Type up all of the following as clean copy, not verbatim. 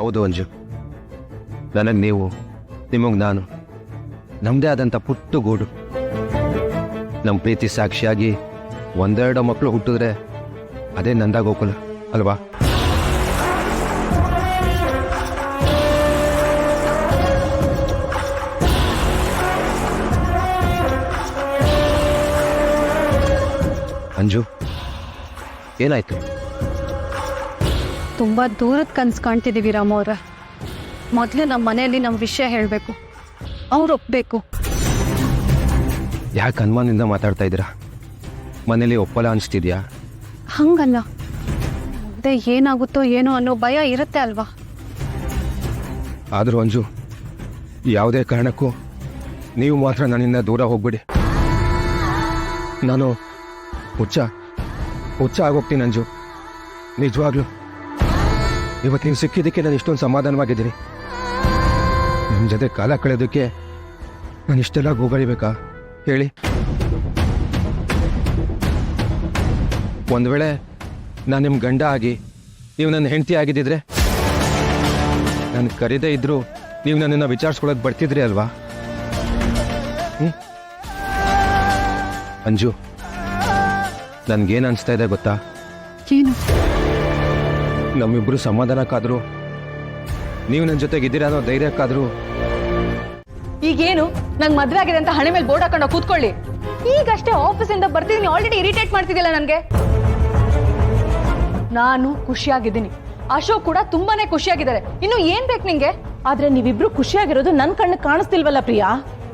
ಹೌದು ಅಂಜು, ನನಗೆ ನೀವು, ನಿಮಗೆ ನಾನು, ನಮ್ಮದೇ ಆದಂಥ ಪುಟ್ಟ ಗೂಡು. ನಮ್ಮ ಪ್ರೀತಿ ಸಾಕ್ಷಿಯಾಗಿ ಒಂದೆರಡು ಮಕ್ಕಳು ಹುಟ್ಟಿದ್ರೆ ಅದೇ ನಂದ ಗೋಕುಲ ಅಲ್ವಾ? ಅಂಜು, ಏನಾಯ್ತು? ತುಂಬ ದೂರದ ಕನ್ಸು ಕಾಣ್ತಿದ್ದೀವಿ ರಾಮ ಅವ್ರ. ಮೊದಲು ನಮ್ಮ ಮನೆಯಲ್ಲಿ ನಮ್ಮ ವಿಷಯ ಹೇಳಬೇಕು, ಅವ್ರು ಒಪ್ಪಬೇಕು. ಯಾಕೆ ಅನುಮಾನದಿಂದ ಮಾತಾಡ್ತಾ ಇದ್ದೀರಾ? ಮನೇಲಿ ಒಪ್ಪಲ್ಲ ಅನಿಸ್ತಿದ್ಯಾ? ಹಂಗಲ್ಲ, ಅದೇ ಏನಾಗುತ್ತೋ ಏನೋ ಅನ್ನೋ ಭಯ ಇರುತ್ತೆ ಅಲ್ವಾ? ಆದರೂ ಅಂಜು, ಯಾವುದೇ ಕಾರಣಕ್ಕೂ ನೀವು ಮಾತ್ರ ನನ್ನಿಂದ ದೂರ ಹೋಗ್ಬಿಡಿ. ನಾನು ಹುಚ್ಚ ಆಗೋಗ್ತೀನಿ ಅಂಜು. ನಿಜವಾಗ್ಲೂ ಇವತ್ತು ನೀವು ಸಿಕ್ಕಿದ್ದಕ್ಕೆ ನಾನು ಇಷ್ಟೊಂದು ಸಮಾಧಾನವಾಗಿದ್ದೀನಿ. ನಿಮ್ಮ ಜೊತೆ ಕಾಲ ಕಳೆಯೋದಕ್ಕೆ ನಾನು ಇಷ್ಟೆಲ್ಲ ಗೋಗರಿಬೇಕಾ ಹೇಳಿ? ಒಂದು ವೇಳೆ ನಾನು ನಿಮ್ಮ ಗಂಡ ಆಗಿ ನೀವು ನನ್ನ ಹೆಂಡತಿ ಆಗಿದ್ದಿದ್ರೆ, ನಾನು ಕರೀದೇ ಇದ್ದರೂ ನೀವು ನನ್ನನ್ನು ವಿಚಾರಿಸ್ಕೊಳ್ಳೋದು ಬರ್ತಿದ್ರಿ ಅಲ್ವಾ? ಅಂಜು, ನನ್ಗೇನು ಅನಿಸ್ತಾ ಇದೆ ಗೊತ್ತಾ? ಏನು? ನಮ್ಮಿಬ್ರು ಸಮಾಧಾನಕ್ಕಾದ್ರು, ನೀವು ನನ್ನ ಜೊತೆಗಿದ್ದೀರಾ ಅನ್ನೋ ಧೈರ್ಯಕ್ಕಾದ್ರೂ. ಈಗೇನು ನಂಗೆ ಮದ್ವೆ ಆಗಿದೆ ಅಂತ ಹಣೆ ಮೇಲೆ ಬೋರ್ಡ್ ಹಾಕೊಂಡು ಕೂತ್ಕೊಳ್ಳಿ. ಈಗಷ್ಟೇ ಆಫೀಸಿಂದ ಬರ್ತಿದ್ದೀನಿ, ಆಲ್ರೆಡಿ ಇರಿಟೇಟ್ ಮಾಡ್ತಿದ್ದಿಲ್ಲ ನನಗೆ. ನಾನು ಖುಷಿಯಾಗಿದ್ದೀನಿ, ಅಶೋಕ್ ಕೂಡ ತುಂಬಾನೇ ಖುಷಿಯಾಗಿದ್ದಾರೆ. ಇನ್ನು ಏನ್ ಬೇಕು ನಿಂಗೆ? ಆದ್ರೆ ನೀವಿಬ್ರು ಖುಷಿಯಾಗಿರೋದು ನನ್ ಕಣ್ಣು ಕಾಣಿಸ್ತಿಲ್ವಲ್ಲ ಪ್ರಿಯಾ?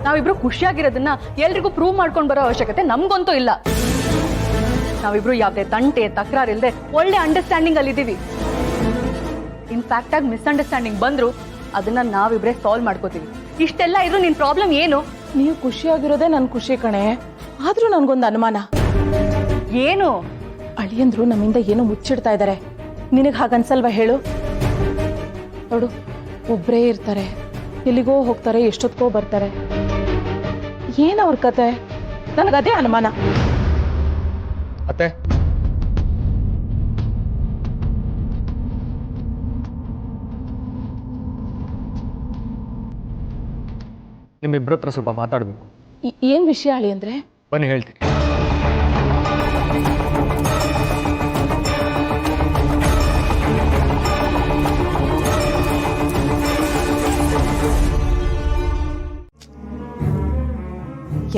ನಾವಿಬ್ರು ಖುಷಿಯಾಗಿರೋದನ್ನ ಎಲ್ರಿಗೂ ಪ್ರೂವ್ ಮಾಡ್ಕೊಂಡು ಬರೋ ಅವಶ್ಯಕತೆ ನಮ್ಗಂತೂ ಇಲ್ಲ. ನಾವಿಬ್ರು ಯಾವುದೇ ತಂಟೆ ತಕರಾರಿಲ್ಲದೆ ಒಳ್ಳೆ ಅಂಡರ್ಸ್ಟ್ಯಾಂಡಿಂಗ್ ಅಲ್ಲಿ ಇದೀವಿ. ಇನ್ಫ್ಯಾಕ್ಟ್ ಆಗಿ ಮಿಸ್ಅಂಡರ್ಸ್ಟ್ಯಾಂಡಿಂಗ್ ಬಂದ್ರು ಅದನ್ನ ನಾವಿಬ್ರೇ ಸಾಲ್ವ್ ಮಾಡ್ಕೋತೀವಿ. ಇಷ್ಟೆಲ್ಲ ಇದ್ರು ನಿನ್ ಪ್ರಾಬ್ಲಮ್ ಏನು? ನೀವು ಖುಷಿಯಾಗಿರೋದೇ ನನ್ ಖುಷಿ ಕಣೆ. ಆದ್ರೂ ನನ್ಗೊಂದು ಅನುಮಾನ. ಏನು? ಅಳಿಯಂದ್ರು ನಮ್ಮಿಂದ ಏನೋ ಮುಚ್ಚಿಡ್ತಾ ಇದ್ದಾರೆ. ನಿನಗ್ ಹಾಗನ್ಸಲ್ವಾ ಹೇಳು? ನೋಡು, ಒಬ್ರೇ ಇರ್ತಾರೆ, ಎಲ್ಲಿಗೋ ಹೋಗ್ತಾರೆ, ಎಷ್ಟೊತ್ಕೋ ಬರ್ತಾರೆ. ಏನ್ ಅವ್ರ ಕತೆ? ನನಗದೇ ಅನುಮಾನ. ಅತ್ತೆ, ನಿಮ್ಮಿಬ್ಬರ ಹತ್ರ ಸ್ವಲ್ಪ ಮಾತಾಡಬೇಕು. ಏನ್ ವಿಷಯ ಅಳಿ ಅಂದ್ರೆ? ಬನ್ನಿ ಹೇಳ್ತೀನಿ.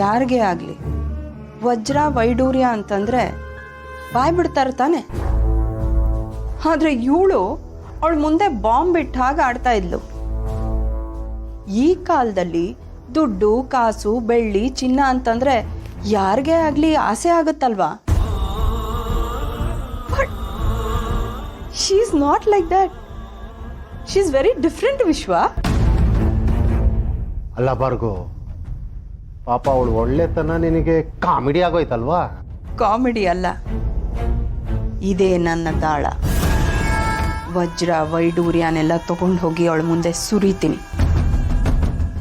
ಯಾರಿಗೆ ಆಗಲಿ ವಜ್ರ ವೈಡೂರ್ಯ ಅಂತಂದ್ರೆ ಬಾಯ್ ಬಿಡ್ತಾರೆ ತಾನೆ. ಆದ್ರೆ ಇವಳು ಅವಳು ಮುಂದೆ ಬಾಂಬ್ ಬಿಟ್ಟ ಹಾಗೆ ಆಡ್ತಾ ಇದ್ಲು. ಈ ಕಾಲದಲ್ಲಿ ದುಡ್ಡು ಕಾಸು ಬೆಳ್ಳಿ ಚಿನ್ನ ಅಂತಂದ್ರೆ ಯಾರಿಗೆ ಆಗ್ಲಿ ಆಸೆ ಆಗುತ್ತಲ್ವಾ? But she is not like that. She is very different Vishwa. ಅಲ್ಲ ಭಾರ್ಗು, ಪಾಪ ಅವಳು ಒಳ್ಳೆತನ ನಿನಗೆ ಕಾಮಿಡಿ ಆಗೋಯ್ತಲ್ವಾ? ಕಾಮಿಡಿ ಅಲ್ಲ, ಇದೇ ನನ್ನ ದಾಳ. ವಜ್ರ ವೈಡೂರ್ಯನೆಲ್ಲ ತಗೊಂಡು ಹೋಗಿ ಅವಳ ಮುಂದೆ ಸುರಿತೀನಿ.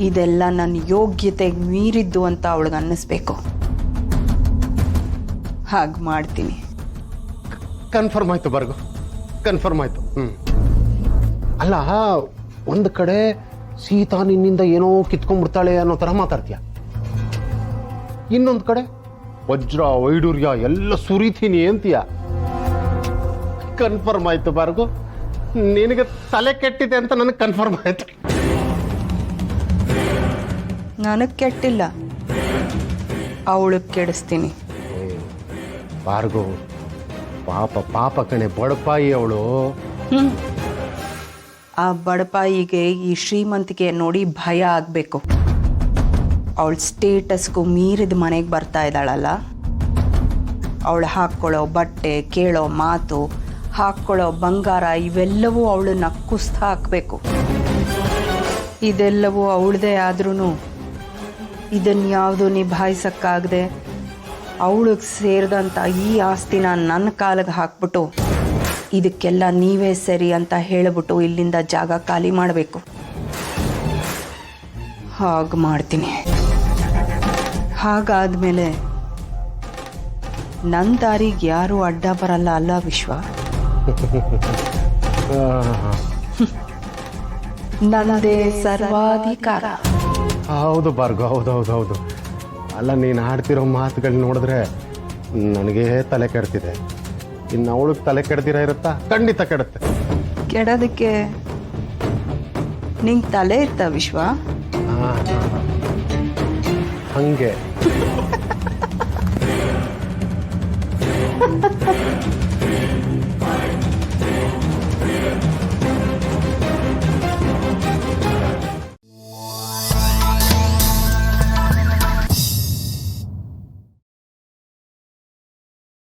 ಇದೆಲ್ಲ ನನ್ನ ಯೋಗ್ಯತೆಗೆ ಮೀರಿದ್ದು ಅಂತ ಅವಳಿಗೆ ಅನ್ನಿಸ್ಬೇಕು. ಹಾಗೆ ಮಾಡ್ತೀನಿ. ಕನ್ಫರ್ಮ್ ಆಯ್ತು ಭಾರ್ಗು, ಕನ್ಫರ್ಮ್ ಆಯ್ತು. ಅಲ್ಲ, ಒಂದು ಕಡೆ ಸೀತಾ ನಿನ್ನಿಂದ ಏನೋ ಕಿತ್ಕೊಂಡ್ಬಿಡ್ತಾಳೆ ಅನ್ನೋ ಥರ ಮಾತಾಡ್ತೀಯ, ಇನ್ನೊಂದು ಕಡೆ ವಜ್ರ ವೈಡೂರ್ಯ ಎಲ್ಲ ಸುರಿತೀನಿ ಅಂತೀಯ. ಕನ್ಫರ್ಮ್ ಆಯ್ತು ಭಾರ್ಗು, ನಿನಗೆ ತಲೆ ಕೆಟ್ಟಿದೆ ಅಂತ ನನಗೆ ಕನ್ಫರ್ಮ್ ಆಯ್ತು. ನನಗೆ ಕೆಟ್ಟಿಲ್ಲ, ಅವಳಿಗೆ ಕೆಡಿಸ್ತೀನಿ. ಭಾರ್ಗು, ಪಾಪ ಪಾಪ ಕಣೆ, ಬಡಪಾಯಿ ಅವಳು. ಆ ಬಡಪಾಯಿಗೆ ಈ ಶ್ರೀಮಂತಿಕೆ ನೋಡಿ ಭಯ ಆಗಬೇಕು. ಅವಳ ಸ್ಟೇಟಸ್ಗೂ ಮೀರಿದ ಮನೆಗೆ ಬರ್ತಾ ಇದ್ದಾಳಲ್ಲ. ಅವಳು ಹಾಕ್ಕೊಳ್ಳೋ ಬಟ್ಟೆ, ಕೇಳೋ ಮಾತು, ಹಾಕ್ಕೊಳ್ಳೋ ಬಂಗಾರ ಇವೆಲ್ಲವೂ ಅವಳನ್ನ ಕುಸ್ತ ಹಾಕಬೇಕು. ಇದೆಲ್ಲವೂ ಅವಳದೇ ಆದ್ರೂ ಇದನ್ಯಾವುದು ನಿಭಾಯಿಸಕ್ಕಾಗದೆ ಅವಳಿಗೆ ಸೇರಿದಂಥ ಈ ಆಸ್ತಿನ ನನ್ನ ಕಾಲಿಗೆ ಹಾಕ್ಬಿಟ್ಟು ಇದಕ್ಕೆಲ್ಲ ನೀವೇ ಸರಿ ಅಂತ ಹೇಳಿಬಿಟ್ಟು ಇಲ್ಲಿಂದ ಜಾಗ ಖಾಲಿ ಮಾಡಬೇಕು. ಹಾಗೆ ಮಾಡ್ತೀನಿ. ಹಾಗಾದ್ಮೇಲೆ ನನ್ನ ದಾರಿಗೆ ಯಾರು ಅಡ್ಡ ಬರಲ್ಲ ಅಲ್ಲ ವಿಶ್ವ? ನಂದೇ ಸರ್ವಾಧಿಕಾರ. ಹೌದು ಭಾರ್ಗವ, ಹೌದು. ಅಲ್ಲ, ನೀನು ಆಡ್ತಿರೋ ಮಾತುಗಳು ನೋಡಿದ್ರೆ ನನಗೆ ತಲೆ ಕೆಡ್ತಿದೆ. ಇನ್ನು ಅವಳಿಗೆ ತಲೆ ಕೆಡ್ದಿರ ಇರುತ್ತಾ? ಖಂಡಿತ ಕೆಡುತ್ತೆ. ಕೆಡೋದಕ್ಕೆ ನಿಂಗೆ ತಲೆ ಇತ್ತ ವಿಶ್ವ? ಹಂಗೆ